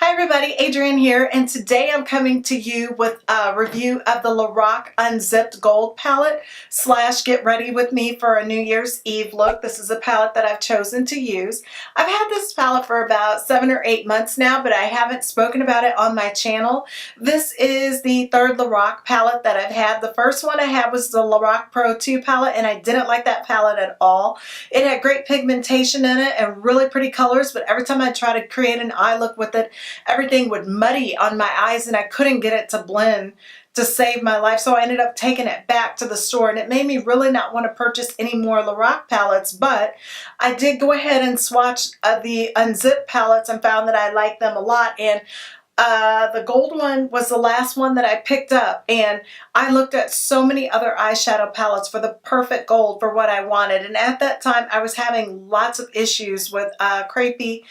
Hi everybody, Adrienne here, and today I'm coming to you with a review of the Lorac Unzipped Gold Palette / Get Ready With Me for a New Year's Eve look. This is a palette that I've chosen to use. I've had this palette for about 7 or 8 months now, but I haven't spoken about it on my channel. This is the third Lorac palette that I've had. The first one I had was the Lorac Pro 2 palette, and I didn't like that palette at all. It had great pigmentation in it and really pretty colors, but every time I try to create an eye look with it, everything would muddy on my eyes and I couldn't get it to blend to save my life. So I ended up taking it back to the store, and it made me really not want to purchase any more Lorac palettes. But I did go ahead and swatch the Unzipped palettes and found that I liked them a lot. And the gold one was the last one that I picked up, and I looked at so many other eyeshadow palettes for the perfect gold for what I wanted. And at that time I was having lots of issues with crepey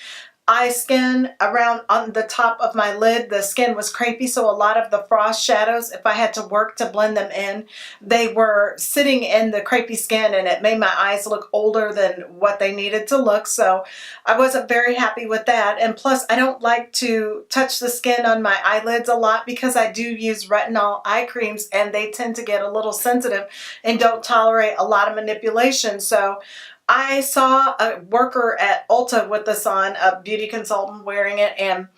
eye skin around on the top of my lid. The skin was crepey, so a lot of the frost shadows, if I had to work to blend them in, they were sitting in the crepey skin, and it made my eyes look older than what they needed to look. So I wasn't very happy with that. And plus, I don't like to touch the skin on my eyelids a lot because I do use retinol eye creams, and they tend to get a little sensitive and don't tolerate a lot of manipulation. So I saw a worker at Ulta with this on, a beauty consultant wearing it, and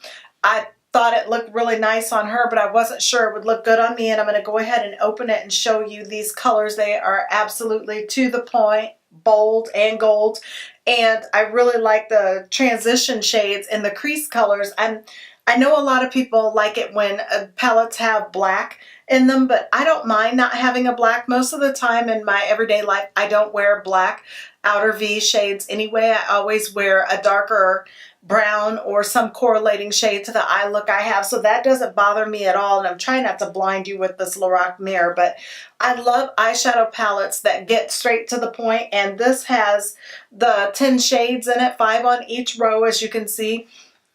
I thought it looked really nice on her, but I wasn't sure it would look good on me. And I'm going to go ahead and open it and show you these colors. They are absolutely to the point, bold and gold, and I really like the transition shades and the crease colors. I know a lot of people like it when palettes have black in them, but I don't mind not having a black. Most of the time in my everyday life, I don't wear black outer V shades anyway. I always wear a darker brown or some correlating shade to the eye look I have, so that doesn't bother me at all. And I'm trying not to blind you with this Lorac mirror, but I love eyeshadow palettes that get straight to the point, and this has the 10 shades in it, 5 on each row, as you can see.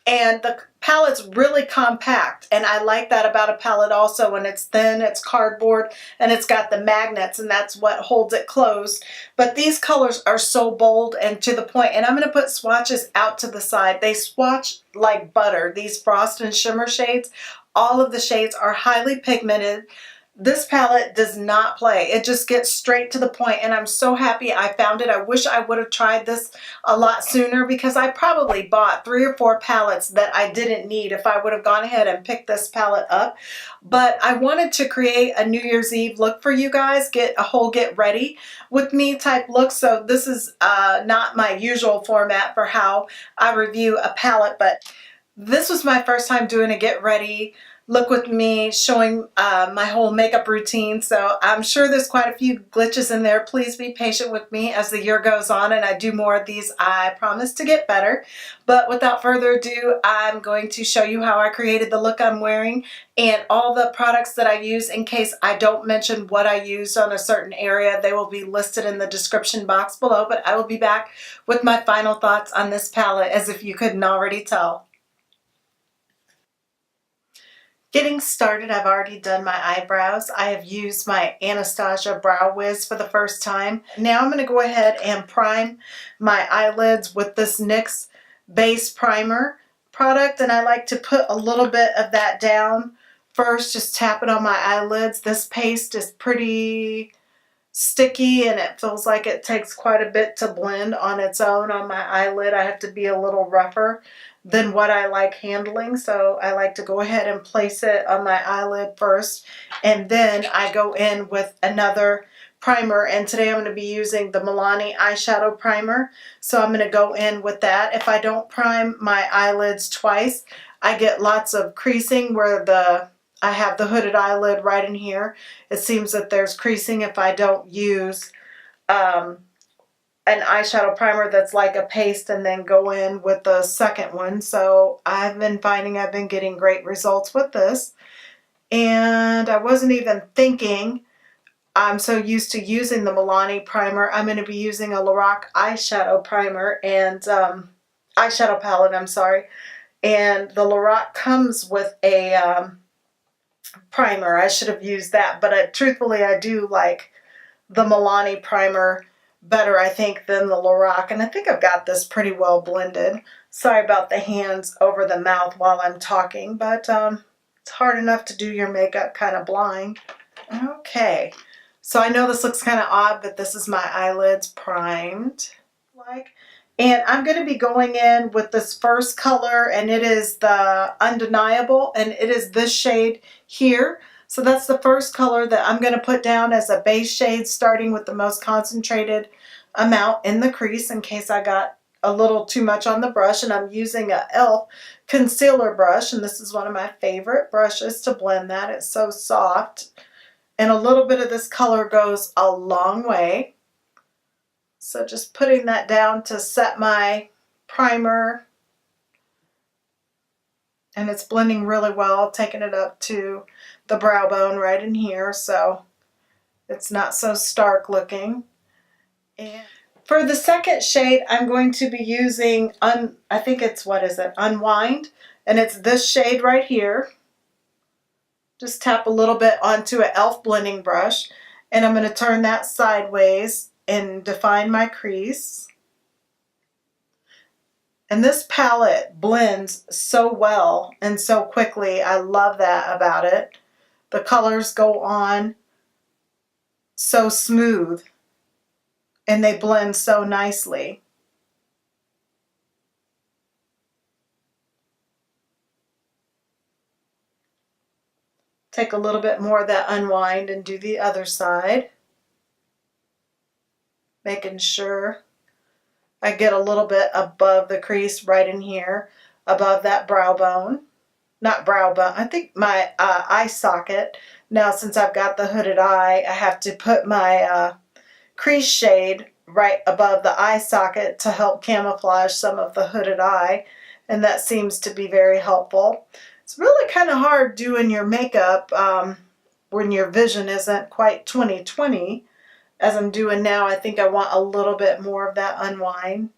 And the palette's really compact, and I like that about a palette also. When it's thin, it's cardboard, and it's got the magnets, and that's what holds it closed. But these colors are so bold and to the point, and I'm going to put swatches out to the side. They swatch like butter. These Frost and Shimmer shades, all of the shades are highly pigmented. This palette does not play. It just gets straight to the point, and I'm so happy I found it. I wish I would have tried this a lot sooner, because I probably bought 3 or 4 palettes that I didn't need if I would have gone ahead and picked this palette up. But I wanted to create a New Year's Eve look for you guys, get a whole get ready with me type look. So this is not my usual format for how I review a palette, but this was my first time doing a get ready look with me, showing my whole makeup routine. So I'm sure there's quite a few glitches in there. Please be patient with me as the year goes on and I do more of these. I promise to get better. But without further ado, I'm going to show you how I created the look I'm wearing and all the products that I use. In case I don't mention what I used on a certain area, they will be listed in the description box below. But I will be back with my final thoughts on this palette, as if you couldn't already tell. Getting started, I've already done my eyebrows. I have used my Anastasia Brow Wiz for the first time. Now I'm going to go ahead and prime my eyelids with this NYX Base Primer product, and I like to put a little bit of that down first, just tap it on my eyelids. This paste is pretty sticky, and it feels like it takes quite a bit to blend on its own on my eyelid. I have to be a little rougher than what I like handling, so I like to go ahead and place it on my eyelid first, and then I go in with another primer. And today I'm going to be using the Milani eyeshadow primer, so I'm going to go in with that. If I don't prime my eyelids twice, I get lots of creasing where I have the hooded eyelid right in here. It seems that there's creasing if I don't use an eyeshadow primer that's like a paste and then go in with the second one. So I've been finding I've been getting great results with this. And I wasn't even thinking, I'm so used to using the Milani primer. I'm going to be using a Lorac eyeshadow primer and eyeshadow palette, I'm sorry. And the Lorac comes with a primer. I should have used that, but truthfully I do like the Milani primer better, I think, than the Lorac, and I think I've got this pretty well blended. Sorry about the hands over the mouth while I'm talking, but it's hard enough to do your makeup kind of blind. Okay, so I know this looks kind of odd, but this is my eyelids primed. And I'm going to be going in with this first color, and it is the Undeniable, and it is this shade here. So that's the first color that I'm going to put down as a base shade, starting with the most concentrated amount in the crease in case I got a little too much on the brush. And I'm using a e.l.f. concealer brush, and this is one of my favorite brushes to blend that. It's so soft, and a little bit of this color goes a long way. So just putting that down to set my primer, and it's blending really well, taking it up to the brow bone right in here so it's not so stark looking. And for the second shade, I'm going to be using, I think it's, what is it, Unwind, and it's this shade right here. Just tap a little bit onto an e.l.f. blending brush, and I'm going to turn that sideways and define my crease. And this palette blends so well and so quickly. I love that about it. The colors go on so smooth and they blend so nicely. Take a little bit more of that Unwind and do the other side, making sure I get a little bit above the crease right in here, above that brow bone. Not brow bone, I think my eye socket. Now since I've got the hooded eye, I have to put my crease shade right above the eye socket to help camouflage some of the hooded eye, and that seems to be very helpful. It's really kind of hard doing your makeup when your vision isn't quite 20/20 as I'm doing now. I think I want a little bit more of that Unwind.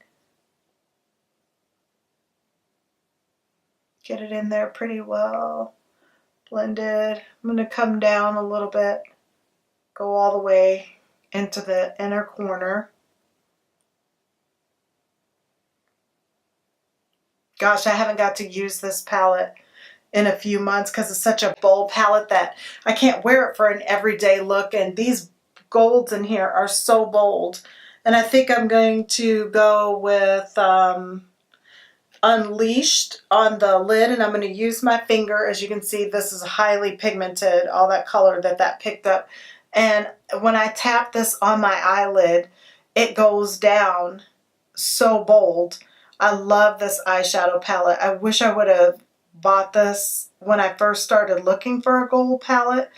Get it in there pretty well blended. I'm going to come down a little bit, go all the way into the inner corner. Gosh, I haven't got to use this palette in a few months because it's such a bold palette that I can't wear it for an everyday look, and these golds in here are so bold. And I think I'm going to go with Unleashed on the lid, and I'm going to use my finger. As you can see, this is highly pigmented, all that color that picked up. And when I tap this on my eyelid, it goes down so bold. I love this eyeshadow palette. I wish I would have bought this when I first started looking for a gold palette,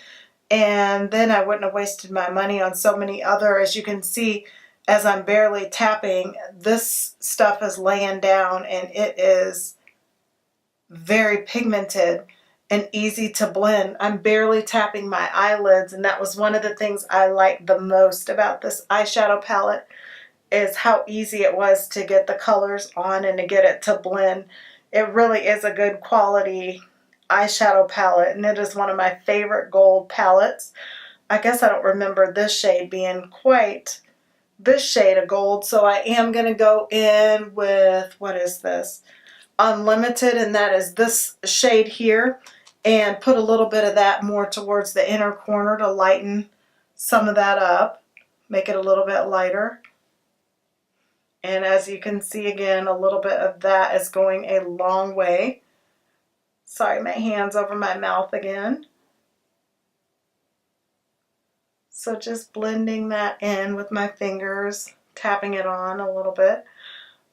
and then I wouldn't have wasted my money on so many other. As you can see, as I'm barely tapping, this stuff is laying down, and it is very pigmented and easy to blend. I'm barely tapping my eyelids, and that was one of the things I liked the most about this eyeshadow palette, is how easy it was to get the colors on and to get it to blend. It really is a good quality eyeshadow palette, and it is one of my favorite gold palettes. I guess I don't remember this shade being quite this shade of gold, so I am going to go in with, what is this? Unlimited, and that is this shade here, and put a little bit of that more towards the inner corner to lighten some of that up, make it a little bit lighter. And as you can see, again, a little bit of that is going a long way. Sorry, my hand's over my mouth again. So just blending that in with my fingers, tapping it on a little bit.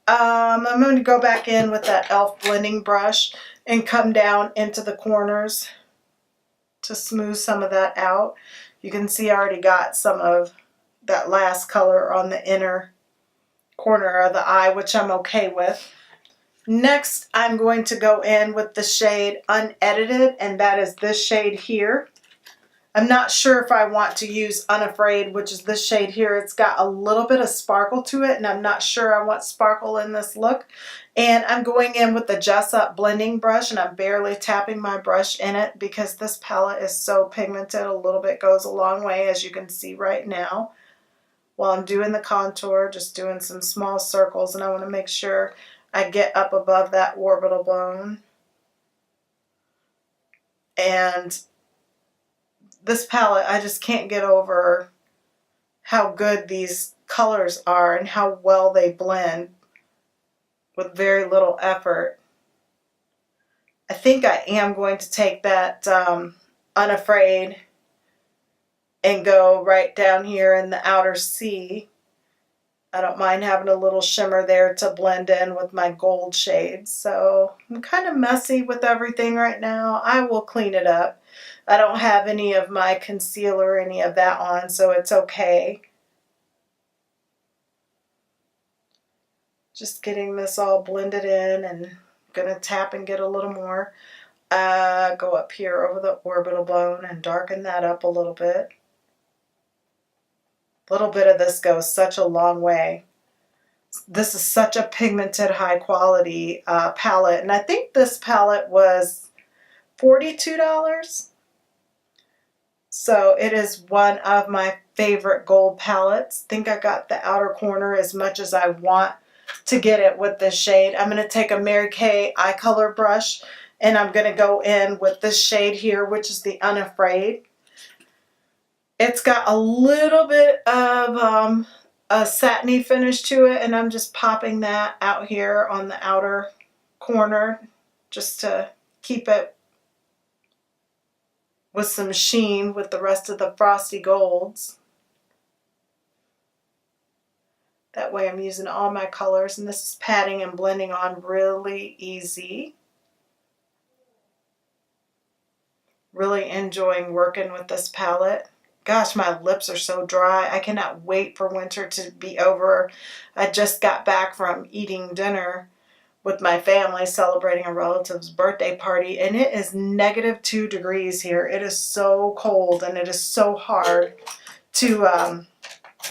I'm going to go back in with that e.l.f. blending brush and come down into the corners to smooth some of that out. You can see I already got some of that last color on the inner corner of the eye, which I'm okay with. Next, I'm going to go in with the shade Unedited, and that is this shade here. I'm not sure if I want to use Unafraid, which is this shade here. It's got a little bit of sparkle to it, and I'm not sure I want sparkle in this look. And I'm going in with the Just Up blending brush, and I'm barely tapping my brush in it because this palette is so pigmented. A little bit goes a long way, as you can see right now. While I'm doing the contour, just doing some small circles, and I want to make sure I get up above that orbital bone. And this palette, I just can't get over how good these colors are and how well they blend with very little effort. I think I am going to take that Unafraid and go right down here in the outer C. I don't mind having a little shimmer there to blend in with my gold shades. So I'm kind of messy with everything right now. I will clean it up. I don't have any of my concealer or any of that on, so it's okay. Just getting this all blended in, and I'm going to tap and get a little more. Go up here over the orbital bone and darken that up a little bit. A little bit of this goes such a long way. This is such a pigmented, high quality palette, and I think this palette was $42. So it is one of my favorite gold palettes. I think I got the outer corner as much as I want to get it with this shade. I'm going to take a Mary Kay eye color brush, and I'm going to go in with this shade here, which is the Unafraid. It's got a little bit of a satiny finish to it, and I'm just popping that out here on the outer corner just to keep it with some sheen with the rest of the frosty golds. That way I'm using all my colors, and this is patting and blending on really easy. Really enjoying working with this palette. Gosh, my lips are so dry. I cannot wait for winter to be over. I just got back from eating dinner with my family, celebrating a relative's birthday party, and it is -2 degrees here. It is so cold, and it is so hard to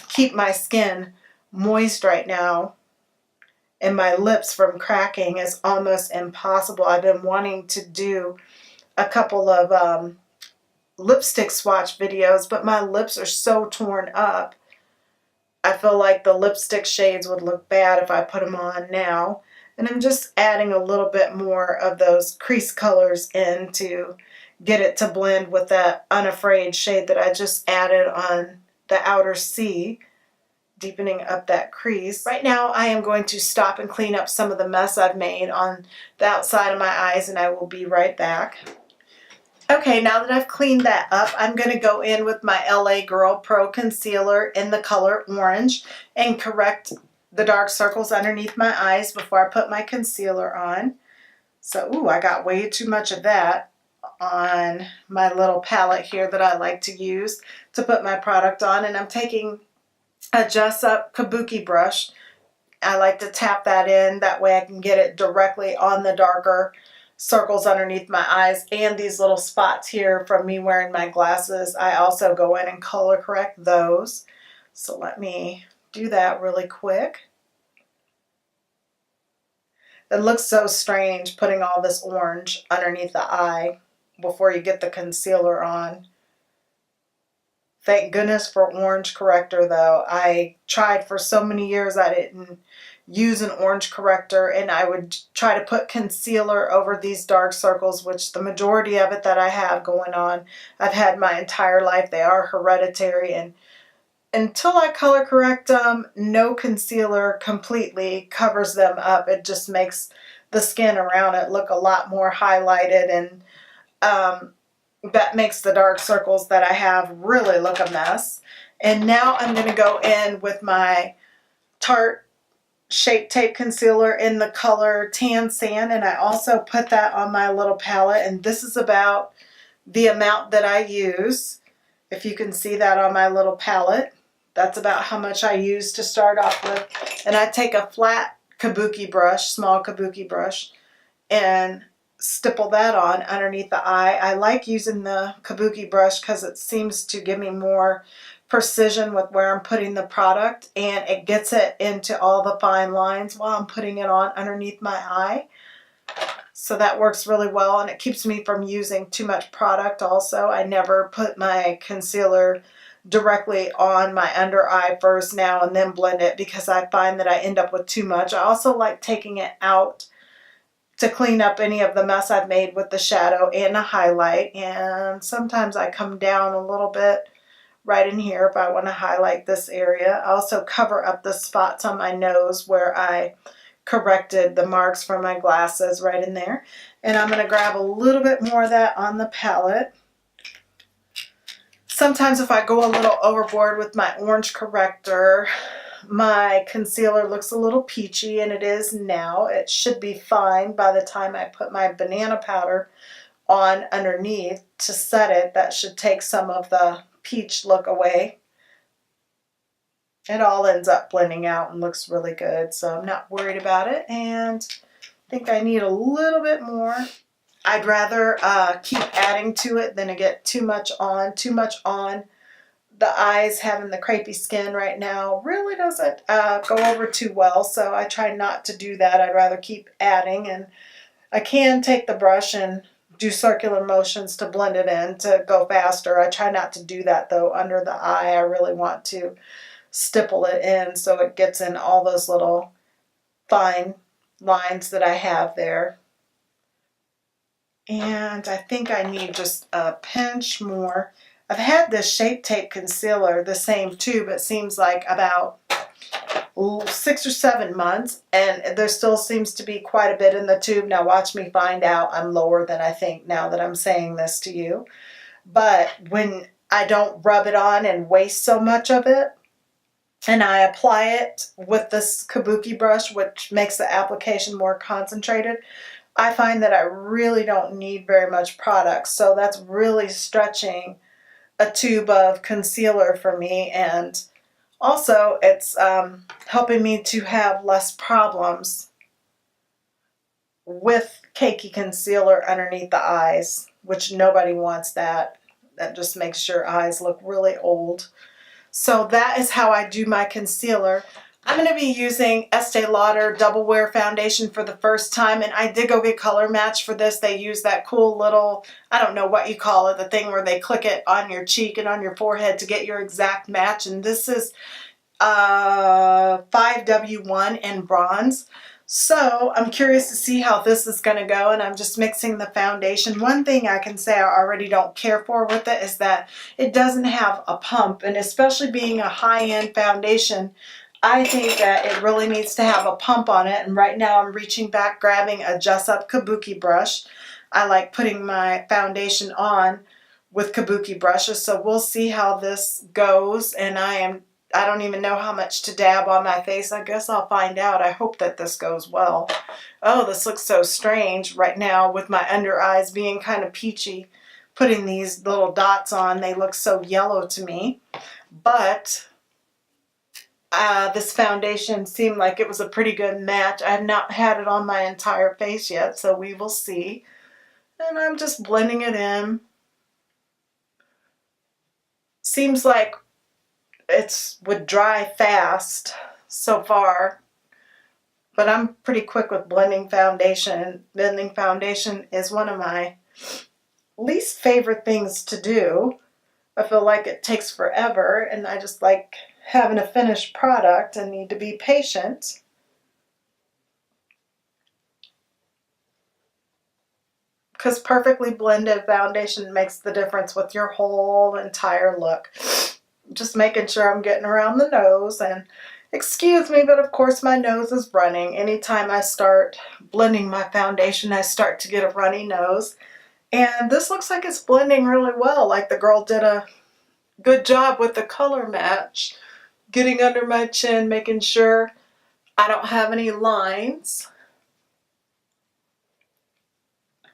keep my skin moist right now, and my lips from cracking is almost impossible. I've been wanting to do a couple of lipstick swatch videos, but my lips are so torn up. I feel like the lipstick shades would look bad if I put them on now. And I'm just adding a little bit more of those crease colors in to get it to blend with that Unafraid shade that I just added on the outer C, deepening up that crease. Right now I am going to stop and clean up some of the mess I've made on the outside of my eyes, and I will be right back. Okay, now that I've cleaned that up, I'm going to go in with my LA Girl Pro Concealer in the color Orange and correct the dark circles underneath my eyes before I put my concealer on. So, ooh, I got way too much of that on my little palette here that I like to use to put my product on. And I'm taking a Just Up Kabuki brush. I like to tap that in. That way I can get it directly on the darker circles underneath my eyes, and these little spots here from me wearing my glasses. I also go in and color correct those. So let me do that really quick. It looks so strange putting all this orange underneath the eye before you get the concealer on. Thank goodness for orange corrector though. I tried for so many years I didn't use an orange corrector, and I would try to put concealer over these dark circles, which the majority of it that I have going on, I've had my entire life. They are hereditary, and until I color correct them, no concealer completely covers them up. It just makes the skin around it look a lot more highlighted, and that makes the dark circles that I have really look a mess. And now I'm going to go in with my Tarte Shape Tape Concealer in the color Tan Sand, and I also put that on my little palette, and this is about the amount that I use. If you can see that on my little palette, that's about how much I use to start off with. And I take a flat kabuki brush, small kabuki brush, and stipple that on underneath the eye. I like using the kabuki brush because it seems to give me more precision with where I'm putting the product, and it gets it into all the fine lines while I'm putting it on underneath my eye. So that works really well, and it keeps me from using too much product also. I never put my concealer directly on my under eye first now and then blend it, because I find that I end up with too much. I also like taking it out to clean up any of the mess I've made with the shadow and the highlight. And sometimes I come down a little bit right in here if I want to highlight this area. I also cover up the spots on my nose where I corrected the marks from my glasses right in there. And I'm going to grab a little bit more of that on the palette. Sometimes if I go a little overboard with my orange corrector, my concealer looks a little peachy, and it is now. It should be fine by the time I put my banana powder on underneath to set it. That should take some of the peach look away. It all ends up blending out and looks really good, so I'm not worried about it. And I think I need a little bit more. I'd rather keep adding to it than to get too much on. Too much on. The eyes having the crepey skin right now really doesn't go over too well, so I try not to do that. I'd rather keep adding, and I can take the brush and do circular motions to blend it in to go faster. I try not to do that though under the eye. I really want to stipple it in so it gets in all those little fine lines that I have there. And I think I need just a pinch more. I've had this Shape Tape concealer, the same tube, it seems like about 6 or 7 months, and there still seems to be quite a bit in the tube. Now watch me find out I'm lower than I think now that I'm saying this to you. But when I don't rub it on and waste so much of it, and I apply it with this kabuki brush, which makes the application more concentrated, I find that I really don't need very much product. So that's really stretching a tube of concealer for me, and also it's helping me to have less problems with cakey concealer underneath the eyes, which nobody wants that. That just makes your eyes look really old. So that is how I do my concealer. I'm going to be using Este Lauder Double Wear Foundation for the first time, and I did go get Color Match for this. They use that cool little, I don't know what you call it, the thing where they click it on your cheek and on your forehead to get your exact match, and this is 5W1 in bronze. So I'm curious to see how this is going to go, and I'm just mixing the foundation. One thing I can say I already don't care for with it is that it doesn't have a pump, and especially being a high-end foundation, I think that it really needs to have a pump on it. And right now I'm reaching back, grabbing a Just Up Kabuki brush. I like putting my foundation on with Kabuki brushes, so we'll see how this goes. And I don't even know how much to dab on my face. I guess I'll find out. I hope that this goes well. Oh, this looks so strange right now with my under eyes being kind of peachy. Putting these little dots on, they look so yellow to me. But this foundation seemed like it was a pretty good match. I have not had it on my entire face yet, so we will see. And I'm just blending it in. Seems like it would dry fast so far, but I'm pretty quick with blending foundation. Blending foundation is one of my least favorite things to do. I feel like it takes forever, and I just like having a finished product and need to be patient. Because perfectly blended foundation makes the difference with your whole entire look. Just making sure I'm getting around the nose, and excuse me, but of course my nose is running. Anytime I start blending my foundation, I start to get a runny nose. And this looks like it's blending really well, like the girl did a good job with the color match. Getting under my chin, making sure I don't have any lines.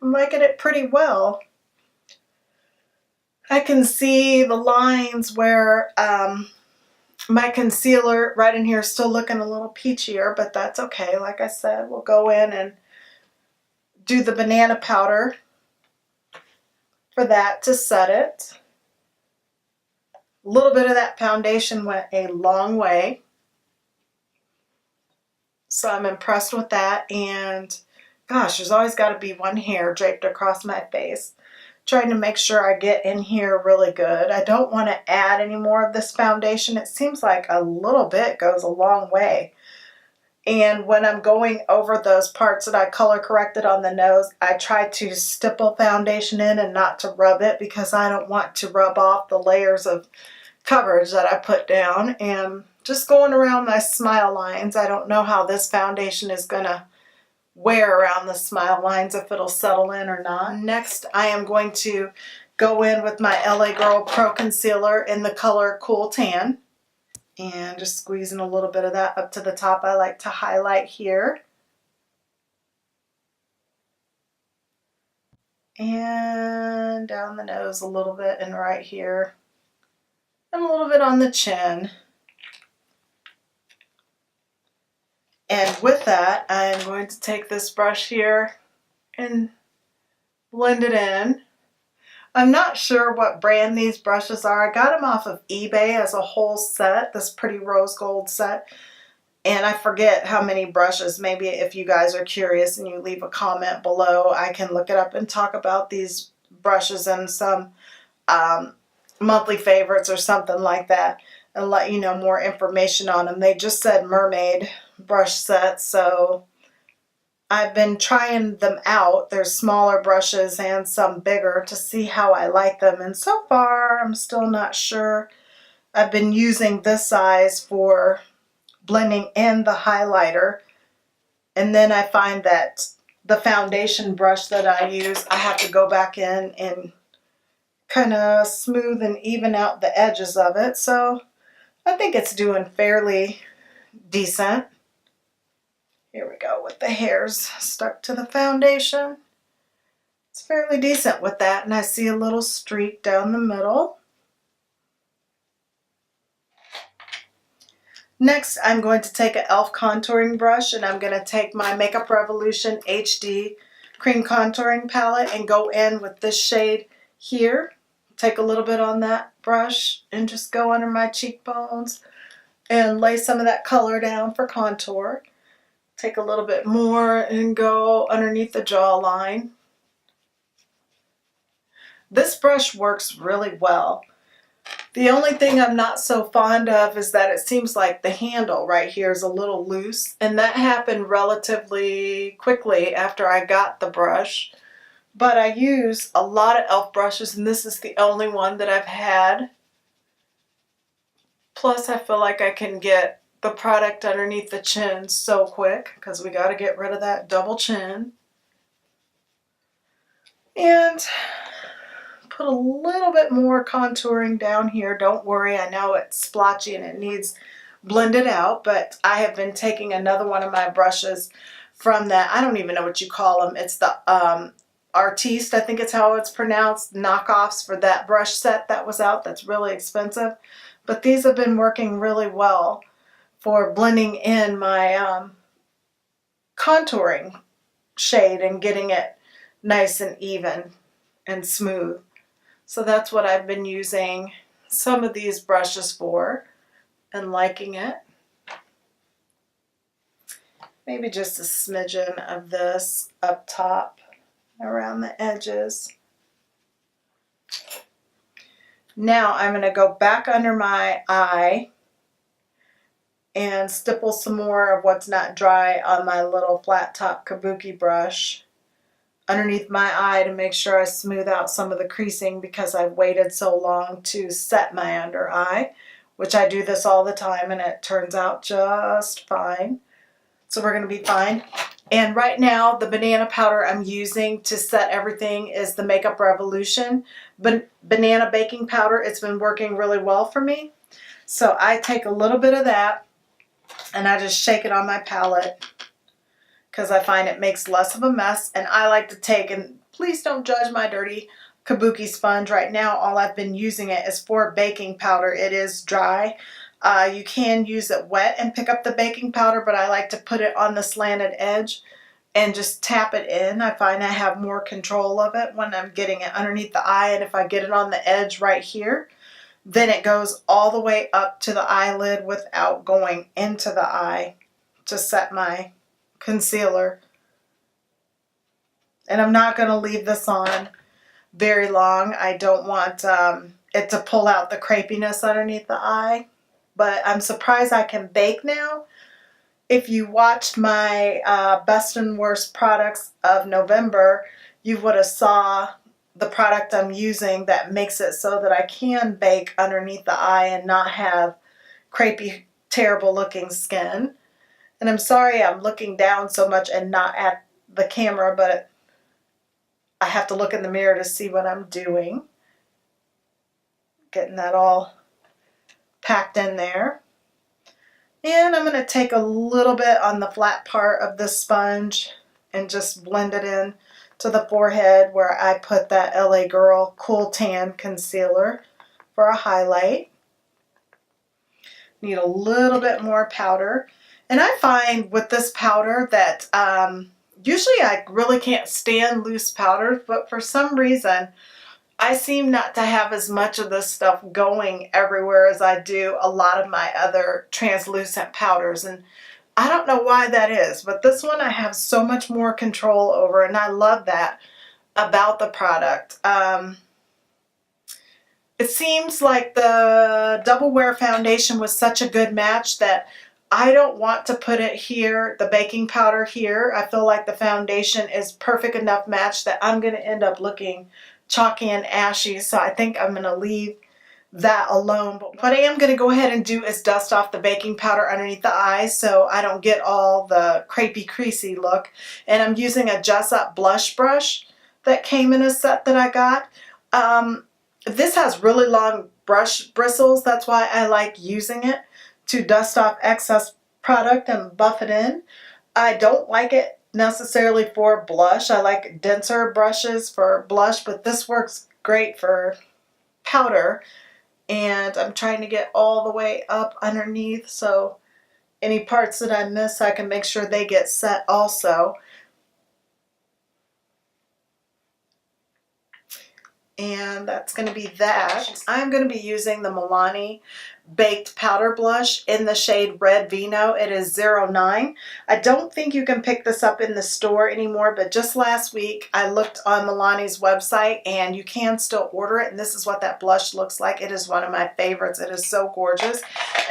I'm liking it pretty well. I can see the lines where my concealer right in here is still looking a little peachier, but that's okay. Like I said, we'll go in and do the banana powder for that to set it. A little bit of that foundation went a long way. So I'm impressed with that. And gosh, there's always got to be one hair draped across my face. trying to make sure I get in here really good. I don't want to add any more of this foundation. It seems like a little bit goes a long way. And when I'm going over those parts that I color corrected on the nose, I try to stipple foundation in and not to rub it, because I don't want to rub off the layers of coverage that I put down. And just going around my smile lines, I don't know how this foundation is going to wear around the smile lines, if it'll settle in or not. Next, I am going to go in with my LA Girl Pro Concealer in the color Cool Tan. And just squeezing a little bit of that up to the top. I like to highlight here. And down the nose a little bit, and right here. And a little bit on the chin. And with that, I'm going to take this brush here and blend it in. I'm not sure what brand these brushes are. I got them off of eBay as a whole set, this pretty rose gold set. And I forget how many brushes. Maybe if you guys are curious and you leave a comment below, I can look it up and talk about these brushes and some monthly favorites or something like that, and let you know more information on them. They just said mermaid brush set, so I've been trying them out. There's smaller brushes and some bigger to see how I like them, and so far I'm still not sure. I've been using this size for blending in the highlighter, and then I find that the foundation brush that I use, I have to go back in and kind of smooth and even out the edges of it. So I think it's doing fairly decent. Here we go with the hairs stuck to the foundation. It's fairly decent with that, and I see a little streak down the middle. Next, I'm going to take an e.l.f. contouring brush, and I'm going to take my Makeup Revolution HD Cream Contouring Palette and go in with this shade here. Take a little bit on that brush and just go under my cheekbones and lay some of that color down for contour. Take a little bit more and go underneath the jawline. This brush works really well. The only thing I'm not so fond of is that it seems like the handle right here is a little loose, and that happened relatively quickly after I got the brush. But I use a lot of e.l.f. brushes, and this is the only one that I've had. Plus, I feel like I can get the product underneath the chin so quick, because we got to get rid of that double chin. And put a little bit more contouring down here. Don't worry, I know it's splotchy and it needs blended out, but I have been taking another one of my brushes from that, I don't even know what you call them. It's the Artiste, I think it's how it's pronounced, knockoffs for that brush set that was out that's really expensive. But these have been working really well for blending in my contouring shade and getting it nice and even and smooth. So that's what I've been using some of these brushes for and liking it. Maybe just a smidgen of this up top around the edges. Now I'm going to go back under my eye and stipple some more of what's not dry on my little flat top kabuki brush underneath my eye to make sure I smooth out some of the creasing, because I've waited so long to set my under eye, which I do this all the time and it turns out just fine. So we're going to be fine. And right now the banana powder I'm using to set everything is the Makeup Revolution banana baking powder. It's been working really well for me. So I take a little bit of that and I just shake it on my palette, because I find it makes less of a mess. And I like to take, and please don't judge my dirty kabuki sponge right now. All I've been using it is for baking powder. It is dry. You can use it wet and pick up the baking powder, but I like to put it on the slanted edge and just tap it in. I find I have more control of it when I'm getting it underneath the eye, and if I get it on the edge right here, then it goes all the way up to the eyelid without going into the eye to set my concealer. And I'm not going to leave this on very long. I don't want it to pull out the crepiness underneath the eye. But I'm surprised I can bake now. If you watched my best and worst products of November, you would have saw the product I'm using that makes it so that I can bake underneath the eye and not have crepey, terrible looking skin. And I'm sorry I'm looking down so much and not at the camera, but I have to look in the mirror to see what I'm doing. Getting that all packed in there. And I'm going to take a little bit on the flat part of this sponge and just blend it in to the forehead where I put that LA Girl Cool Tan Concealer for a highlight. Need a little bit more powder. And I find with this powder that usually I really can't stand loose powders, but for some reason I seem not to have as much of this stuff going everywhere as I do a lot of my other translucent powders. And I don't know why that is, but this one I have so much more control over, and I love that about the product. It seems like the Double Wear foundation was such a good match that I don't want to put it here, the baking powder here. I feel like the foundation is perfect enough match that I'm going to end up looking chalky and ashy, so I think I'm going to leave that alone. But what I am going to go ahead and do is dust off the baking powder underneath the eyes so I don't get all the crepey, creasy look. And I'm using a Just Up blush brush that came in a set that I got. This has really long brush bristles. That's why I like using it to dust off excess product and buff it in. I don't like it necessarily for blush. I like denser brushes for blush, but this works great for powder. And I'm trying to get all the way up underneath, so any parts that I miss, I can make sure they get set also. And that's going to be that. I'm going to be using the Milani Baked Powder Blush in the shade Red Vino. It is 09. I don't think you can pick this up in the store anymore, but just last week I looked on Milani's website and you can still order it, and this is what that blush looks like. It is one of my favorites. It is so gorgeous.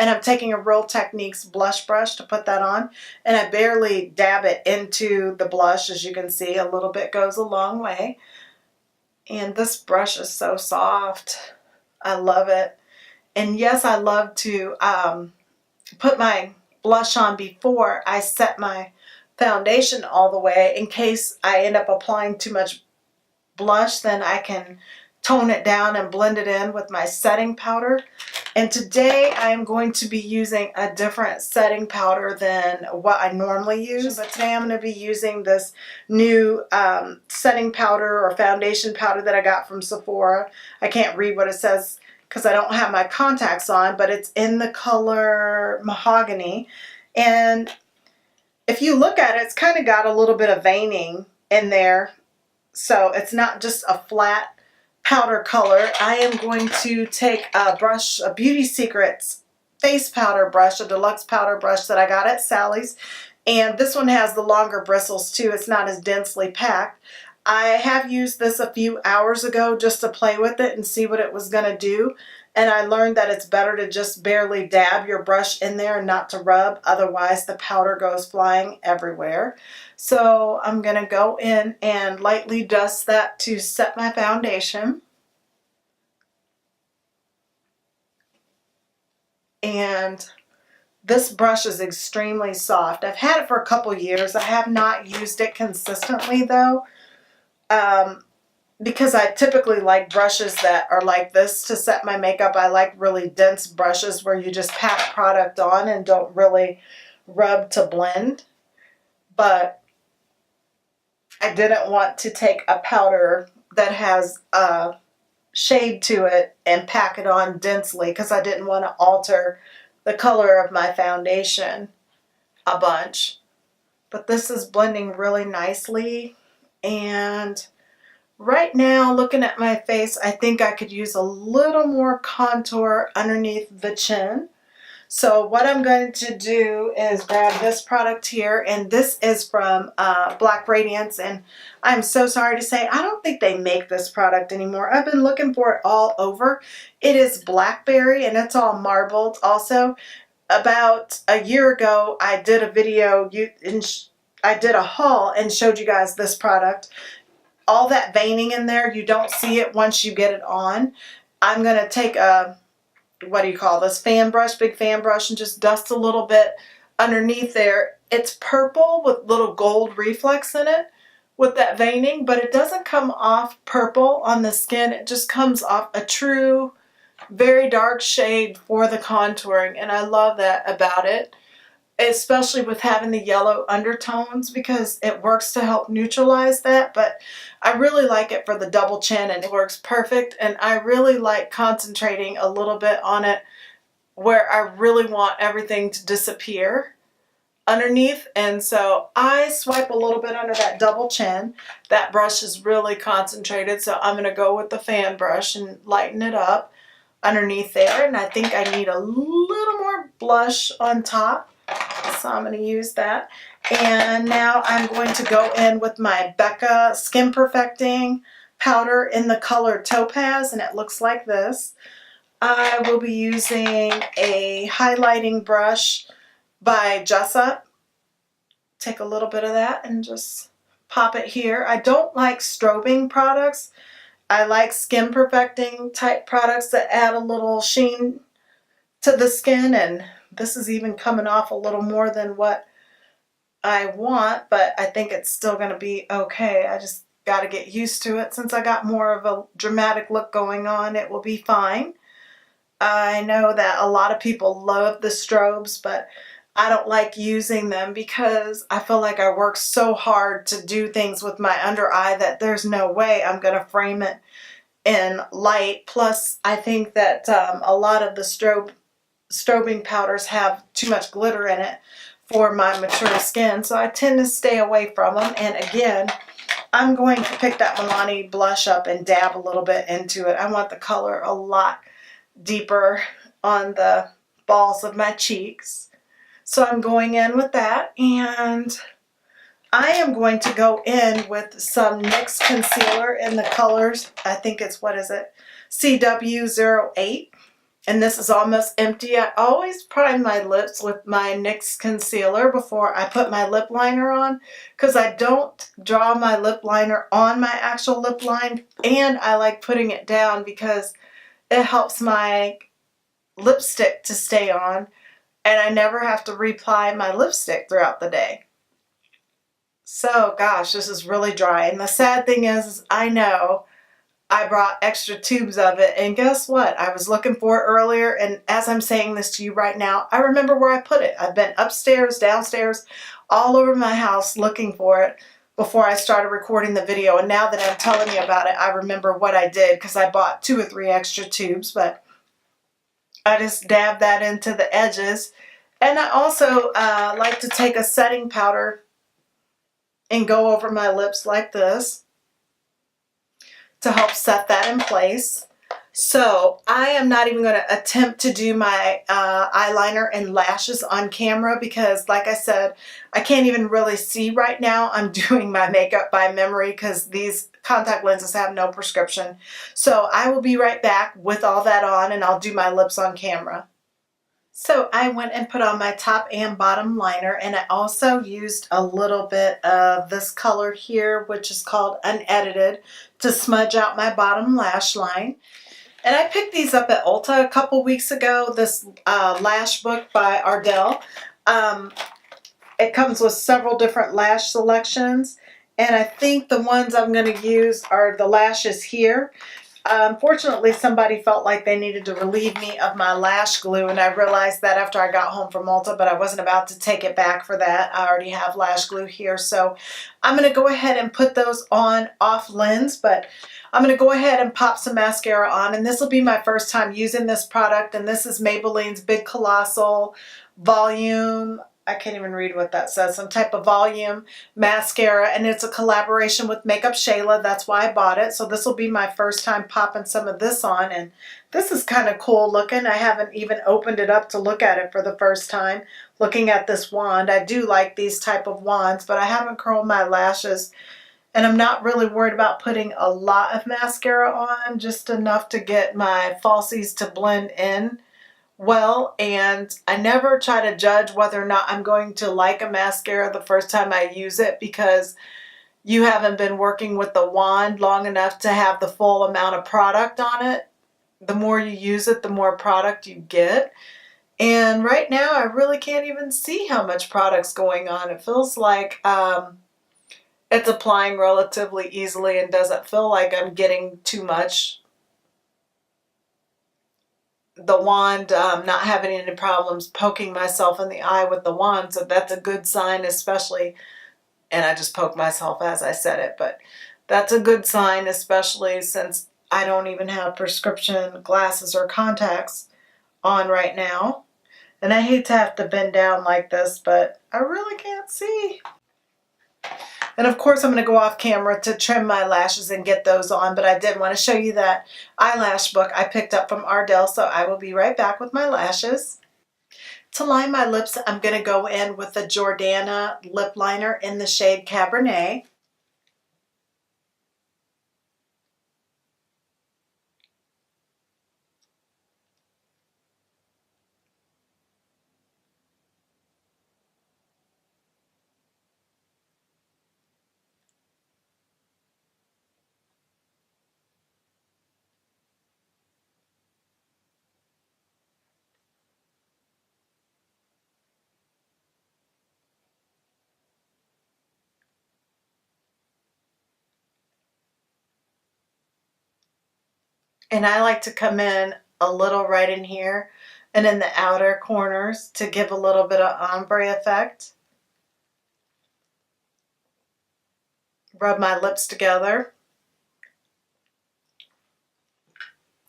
And I'm taking a Real Techniques blush brush to put that on, and I barely dab it into the blush. As you can see, a little bit goes a long way. And this brush is so soft. I love it. And yes, I love to put my blush on before I set my foundation all the way. In case I end up applying too much blush, then I can tone it down and blend it in with my setting powder. And today I am going to be using a different setting powder than what I normally use. But today I'm going to be using this new setting powder or foundation powder that I got from Sephora. I can't read what it says because I don't have my contacts on, but it's in the color Mahogany. And if you look at it, it's kind of got a little bit of veining in there. So it's not just a flat powder color. I am going to take a brush, a Beauty Secrets face powder brush, a deluxe powder brush that I got at Sally's. And this one has the longer bristles too. It's not as densely packed. I have used this a few hours ago just to play with it and see what it was going to do. And I learned that it's better to just barely dab your brush in there and not to rub. Otherwise the powder goes flying everywhere. So I'm going to go in and lightly dust that to set my foundation. And this brush is extremely soft. I've had it for a couple years. I have not used it consistently though, because I typically like brushes that are like this to set my makeup. I like really dense brushes where you just pack product on and don't really rub to blend. But I didn't want to take a powder that has a shade to it and pack it on densely because I didn't want to alter the color of my foundation a bunch. But this is blending really nicely, and right now looking at my face, I think I could use a little more contour underneath the chin. So what I'm going to do is grab this product here, and this is from Black Radiance, and I'm so sorry to say I don't think they make this product anymore. I've been looking for it all over. It is Blackberry, and it's all marbled also. About a year ago, I did a video, I did a haul and showed you guys this product. All that veining in there, you don't see it once you get it on. I'm going to take a, what do you call this, fan brush, big fan brush, and just dust a little bit underneath there. It's purple with little gold reflex in it with that veining, but it doesn't come off purple on the skin. It just comes off a true, very dark shade for the contouring, and I love that about it, especially with having the yellow undertones, because it works to help neutralize that. But I really like it for the double chin, and it works perfect. And I really like concentrating a little bit on it where I really want everything to disappear underneath. And so I swipe a little bit under that double chin. That brush is really concentrated, so I'm going to go with the fan brush and lighten it up underneath there. And I think I need a little more blush on top, so I'm going to use that. And now I'm going to go in with my Becca Skin Perfecting powder in the color Topaz, and it looks like this. I will be using a highlighting brush by Jessup. Take a little bit of that and just pop it here. I don't like strobing products. I like skin perfecting type products that add a little sheen to the skin, and this is even coming off a little more than what I want, but I think it's still going to be okay. I just got to get used to it. Since I got more of a dramatic look going on, it will be fine. I know that a lot of people love the strobes, but I don't like using them because I feel like I work so hard to do things with my under eye that there's no way I'm going to frame it in light. Plus, I think that a lot of the strobing powders have too much glitter in it for my mature skin, so I tend to stay away from them. And again, I'm going to pick that Milani blush up and dab a little bit into it. I want the color a lot deeper on the balls of my cheeks. So I'm going in with that, and I am going to go in with some NYX concealer in the colors, I think it's, what is it, CW08. And this is almost empty. I always prime my lips with my NYX concealer before I put my lip liner on, because I don't draw my lip liner on my actual lip line, and I like putting it down because it helps my lipstick to stay on, and I never have to reapply my lipstick throughout the day. So gosh, this is really dry. And the sad thing is I know I brought extra tubes of it, and guess what? I was looking for it earlier, and as I'm saying this to you right now, I remember where I put it. I've been upstairs, downstairs, all over my house looking for it before I started recording the video, and now that I'm telling you about it, I remember what I did, because I bought 2 or 3 extra tubes. But I just dab that into the edges. And I also like to take a setting powder and go over my lips like this to help set that in place. So I am not even going to attempt to do my eyeliner and lashes on camera because, like I said, I can't even really see right now. I'm doing my makeup by memory because these contact lenses have no prescription. So I will be right back with all that on, and I'll do my lips on camera. So I went and put on my top and bottom liner, and I also used a little bit of this color here, which is called Unedited, to smudge out my bottom lash line. And I picked these up at Ulta a couple weeks ago, this lash book by Ardell. It comes with several different lash selections, and I think the ones I'm going to use are the lashes here. Unfortunately, somebody felt like they needed to relieve me of my lash glue, and I realized that after I got home from Ulta, but I wasn't about to take it back for that. I already have lash glue here, so I'm going to go ahead and put those on off lens, but I'm going to go ahead and pop some mascara on, and this will be my first time using this product, and this is Maybelline's Big Colossal Volume I can't even read what that says, some type of volume mascara, and it's a collaboration with Makeup Shayla. That's why I bought it. So this will be my first time popping some of this on, and this is kind of cool looking. I haven't even opened it up to look at it for the first time, looking at this wand. I do like these type of wands, but I haven't curled my lashes, and I'm not really worried about putting a lot of mascara on, just enough to get my falsies to blend in well. And I never try to judge whether or not I'm going to like a mascara the first time I use it, because you haven't been working with the wand long enough to have the full amount of product on it. The more you use it, the more product you get. And right now I really can't even see how much product's going on. It feels like it's applying relatively easily and doesn't feel like I'm getting too much. The wand, not having any problems poking myself in the eye with the wand, so that's a good sign, especially, and I just poked myself as I said it, but that's a good sign, especially since I don't even have prescription glasses or contacts on right now. And I hate to have to bend down like this, but I really can't see. And of course I'm going to go off camera to trim my lashes and get those on, but I did want to show you that eyelash book I picked up from Ardell, so I will be right back with my lashes. To line my lips, I'm going to go in with the Jordana lip liner in the shade Cabernet. And I like to come in a little right in here and in the outer corners to give a little bit of ombre effect. Rub my lips together.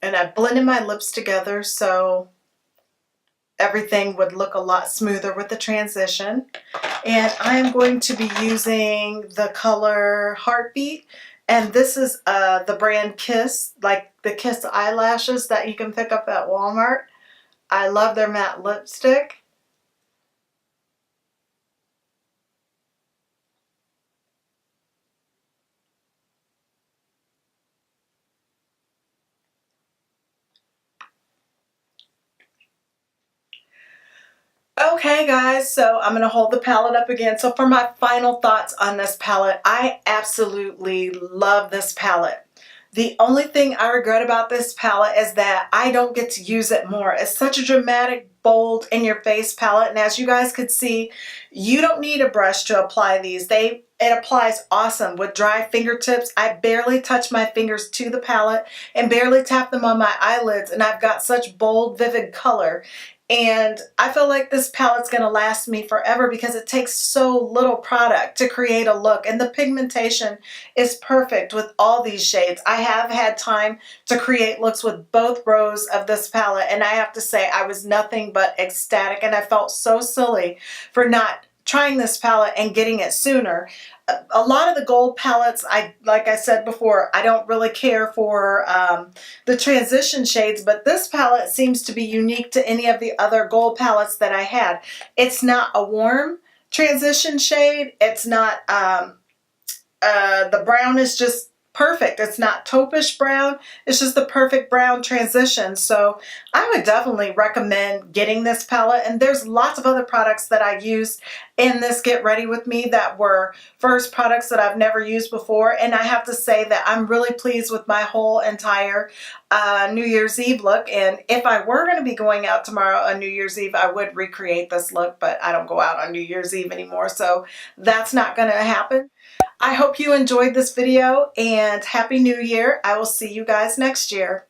And I blended my lips together so everything would look a lot smoother with the transition. And I'm going to be using the color Heartbeat. And this is the brand Kiss, like the Kiss eyelashes that you can pick up at Walmart. I love their matte lipstick. Okay guys, so I'm going to hold the palette up again. So for my final thoughts on this palette, I absolutely love this palette. The only thing I regret about this palette is that I don't get to use it more. It's such a dramatic, bold, in-your-face palette, and as you guys could see, you don't need a brush to apply these. It applies awesome with dry fingertips. I barely touch my fingers to the palette and barely tap them on my eyelids, and I've got such bold, vivid color. And I feel like this palette's going to last me forever because it takes so little product to create a look. And the pigmentation is perfect with all these shades. I have had time to create looks with both rows of this palette, and I have to say I was nothing but ecstatic, and I felt so silly for not trying this palette and getting it sooner. A lot of the gold palettes, like I said before, I don't really care for the transition shades, but this palette seems to be unique to any of the other gold palettes that I had. It's not a warm transition shade. It's not, the brown is just perfect. It's not taupish brown. It's just the perfect brown transition. So I would definitely recommend getting this palette. And there's lots of other products that I used in this Get Ready With Me that were first products that I've never used before. And I have to say that I'm really pleased with my whole entire New Year's Eve look. And if I were going to be going out tomorrow on New Year's Eve, I would recreate this look, but I don't go out on New Year's Eve anymore. So that's not going to happen. I hope you enjoyed this video, and Happy New Year. I will see you guys next year.